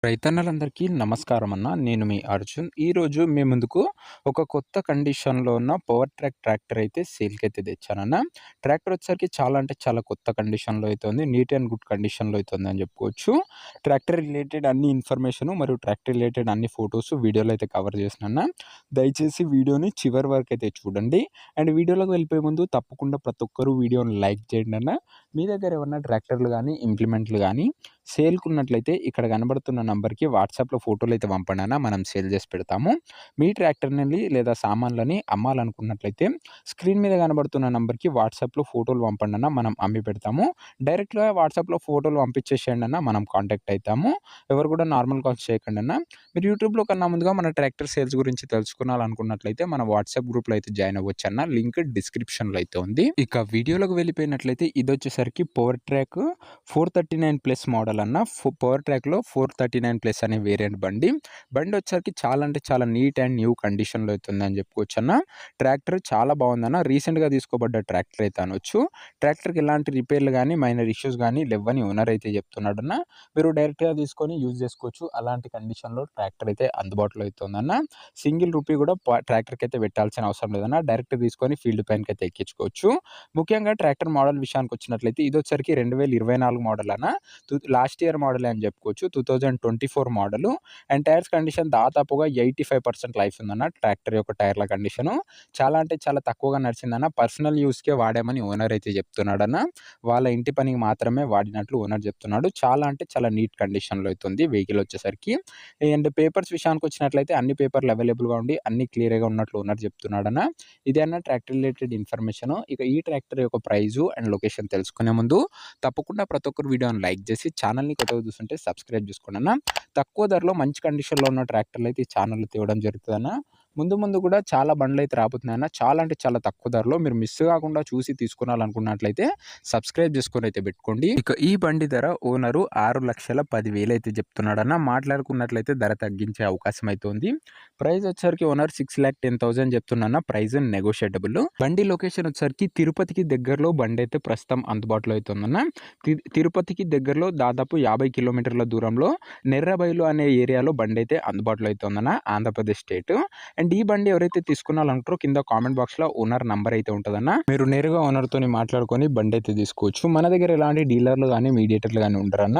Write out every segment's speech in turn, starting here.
రైతన్నలందరికీ నమస్కారం అన్న. నేను మీ అర్జున్. ఈరోజు మీ ముందుకు ఒక కొత్త కండిషన్‌లో ఉన్న పవర్ ట్రాక్ ట్రాక్టర్ అయితే సేల్‌కైతే తెచ్చానన్న. ట్రాక్టర్ వచ్చేసరికి చాలా అంటే చాలా కొత్త కండిషన్‌లో అయితే ఉంది. నీట్ అండ్ గుడ్ కండిషన్‌లో అయితే ఉందని చెప్పుకోవచ్చు. ట్రాక్టర్ రిలేటెడ్ అన్ని ఇన్ఫర్మేషను మరియు ట్రాక్టర్ రిలేటెడ్ అన్ని ఫోటోస్ వీడియోలో అయితే కవర్ చేసినన్న. దయచేసి వీడియోని చివరి వరకు అయితే చూడండి. అండ్ వీడియోలోకి వెళ్ళిపోయే ముందు తప్పకుండా ప్రతి ఒక్కరు వీడియోని లైక్ చేయండి అన్న. మీ దగ్గర ఏమన్నా ట్రాక్టర్లు గానీ, ఇంప్లిమెంట్లు గానీ సేల్‌కున్నట్లయితే ఇక్కడ కనబడుతున్న నంబర్‌కి వాట్సాప్‌లో ఫోటోలైతే పంపండి అన్న. మనం సేల్ చేసి పెడతాము. మీ ట్రాక్టర్‌ని లేదా సామాన్లని అమ్మాలనుకున్నట్లయితే స్క్రీన్ మీద కనబడుతున్న నంబర్‌కి వాట్సాప్‌లో ఫోటోలు పంపండి అన్న. మనం అమ్మి పెడతాము. డైరెక్ట్‌గా వాట్సాప్‌లో ఫోటోలు పంపించేసేయండి అన్న. మనం కాంటాక్ట్ అయితాము. ఎవరు కూడా నార్మల్ కాల్స్ చేయకండి అన్న. మీరు యూట్యూబ్‌లో కన్నా ముందుగా మన ట్రాక్టర్ సేల్స్ గురించి తెలుసుకోవాలనుకున్నట్లయితే మన వాట్సాప్ గ్రూప్‌లో అయితే జాయిన్ అవ్వచ్చన్న. లింక్ డిస్క్రిప్షన్‌లో అయితే ఉంది. ఇక వీడియోలోకి వెళ్ళిపోయినట్లయితే ఇదొచ్చేసరికి పవర్ ట్రాక్ 439 ప్లస్ మోడల్ అన్న. పవర్ ట్రాక్‌లో 439 ప్లస్ అనే వేరియంట్ బండి. బండి వచ్చేసరికి చాలా అంటే చాలా నీట్ అండ్ న్యూ కండిషన్‌లో అయితే ఉందని చెప్పుకోవచ్చన్న. ట్రాక్టర్ చాలా బాగుందన్న. రీసెంట్‌గా తీసుకోబడ్డ ట్రాక్టర్ అయితే అనొచ్చు. ట్రాక్టర్‌కి ఎలాంటి రిపేర్లు గానీ, మైనర్ ఇష్యూస్ గానీ లెవ్వని ఓనర్ అయితే చెప్తున్నాడన్న. మీరు డైరెక్ట్‌గా తీసుకొని యూజ్ చేసుకోవచ్చు. అలాంటి కండిషన్‌లో ట్రాక్టర్ అయితే అందుబాటులో అయితే ఉందన్న. సింగిల్ రూపీ కూడా ట్రాక్టర్‌కి అయితే పెట్టాల్సిన అవసరం లేదన్న. డైరెక్ట్ తీసుకొని ఫీల్డ్ పైనకైతే ఎక్కించుకోవచ్చు. ముఖ్యంగా ట్రాక్టర్ మోడల్ విషయానికొచ్చినట్లయితే ఇదొచ్చేసరికి 2024 మోడల్ అన్న. లాస్ట్ ఇయర్ మోడలే అని చెప్పుకోవచ్చు. 2024 మోడలు. అండ్ టైర్స్ కండిషన్ దాదాపుగా 85% లైఫ్ ఉందన్న. ట్రాక్టర్ యొక్క టైర్ల కండిషను. చాలా అంటే చాలా తక్కువగా నడిచిందన్న. పర్సనల్ యూస్‌కే వాడామని ఓనర్ అయితే చెప్తున్నాడన్న. వాళ్ళ ఇంటి పనికి మాత్రమే వాడినట్లు ఓనర్ చెప్తున్నాడు. చాలా అంటే చాలా నీట్ కండిషన్‌లో అయితే ఉంది వెహికల్ వచ్చేసరికి. అండ్ పేపర్స్ విషయానికొచ్చినట్లయితే అన్ని పేపర్‌లు అవైలబుల్‌గా ఉండి అన్నీ క్లియర్‌గా ఉన్నట్లు ఓనర్ చెప్తున్నాడన్న. ఇదే అన్న ట్రాక్టర్ రిలేటెడ్ ఇన్ఫర్మేషను. ఇక ఈ ట్రాక్టర్ యొక్క ప్రైజు అండ్ లొకేషన్ తెలుసుకునే ముందు తప్పకుండా ప్రతి ఒక్కరు వీడియోని లైక్ చేసి ఛానల్‌ని కొత్తగా చూస్తుంటే సబ్స్క్రైబ్ చేసుకోండి అన్న. తక్కువ ధరలో మంచి కండిషన్‌లో ఉన్న ట్రాక్టర్లు అయితే ఈ ఛానల్‌లో తేవడం జరుగుతదన్న. ముందు ముందు కూడా చాలా బండ్లయితే రాబోతున్నాయన్న. చాలా అంటే చాలా తక్కువ ధరలో మీరు మిస్ కాకుండా చూసి తీసుకోవాలనుకున్నట్లయితే సబ్స్క్రైబ్ చేసుకొని అయితే పెట్టుకోండి. ఇక ఈ బండి ధర ఓనరు 6,10,000 అయితే చెప్తున్నాడన్న. మాట్లాడుకున్నట్లయితే ధర తగ్గించే అవకాశం అయితే ఉంది. ప్రైస్ వచ్చేసరికి ఓనర్ 6,10,000 చెప్తున్నా. ప్రైస్ నెగోషియేటబుల్. బండి లొకేషన్ వచ్చేసరికి తిరుపతికి దగ్గరలో బండి అయితే ప్రస్తుతం అందుబాటులో అయితే ఉందన్న. తిరుపతికి దగ్గరలో దాదాపు 50 కిలోమీటర్ల దూరంలో నెర్రబైలు అనే ఏరియాలో బండి అయితే అందుబాటులో అయితే ఉందన్న. ఆంధ్రప్రదేశ్ స్టేట్. అండ్ ఈ బండి ఎవరైతే తీసుకోవాలనుకుంటారో కింద కామెంట్ బాక్స్‌లో ఓనర్ నంబర్ అయితే ఉంటదన్న. మీరు నేరుగా ఓనర్‌తోని మాట్లాడుకొని బండి అయితే తీసుకోవచ్చు. మన దగ్గర ఎలాంటి డీలర్లు గానీ, మీడియేటర్లు గానీ ఉండరన్న.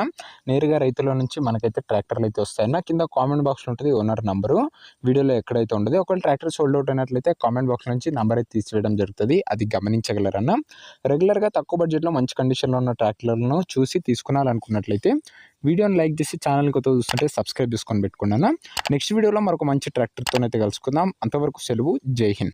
నేరుగా రైతుల నుంచి మనకైతే ట్రాక్టర్లు అయితే వస్తాయన్న. కింద కామెంట్ బాక్స్‌లో ఉంటది ఓనర్ నంబరు. వీడియోలో ఎక్కడైతే ఉండదో ఒకవేళ ట్రాక్టర్ సోల్డ్ అవుట్ అయినట్లయితే కామెంట్ బాక్స్ నుంచి నంబర్ అయితే తీసివేయడం జరుగుతది. అది గమనించగలరన్న. రెగ్యులర్‌గా తక్కువ బడ్జెట్‌లో మంచి కండిషన్‌లో ఉన్న ట్రాక్టర్లను చూసి తీసుకోవాలనుకున్నట్లయితే వీడియోని లైక్ చేసి ఛానల్‌ని కొత్తగా చూస్తుంటే సబ్స్క్రైబ్ చేసుకొని పెట్టుకోండి అన్న. నెక్స్ట్ వీడియోలో మరొక మంచి ట్రాక్టర్‌తోనైతే కలుసుకుందాం. అంతవరకు సెలవు. జై హింద్.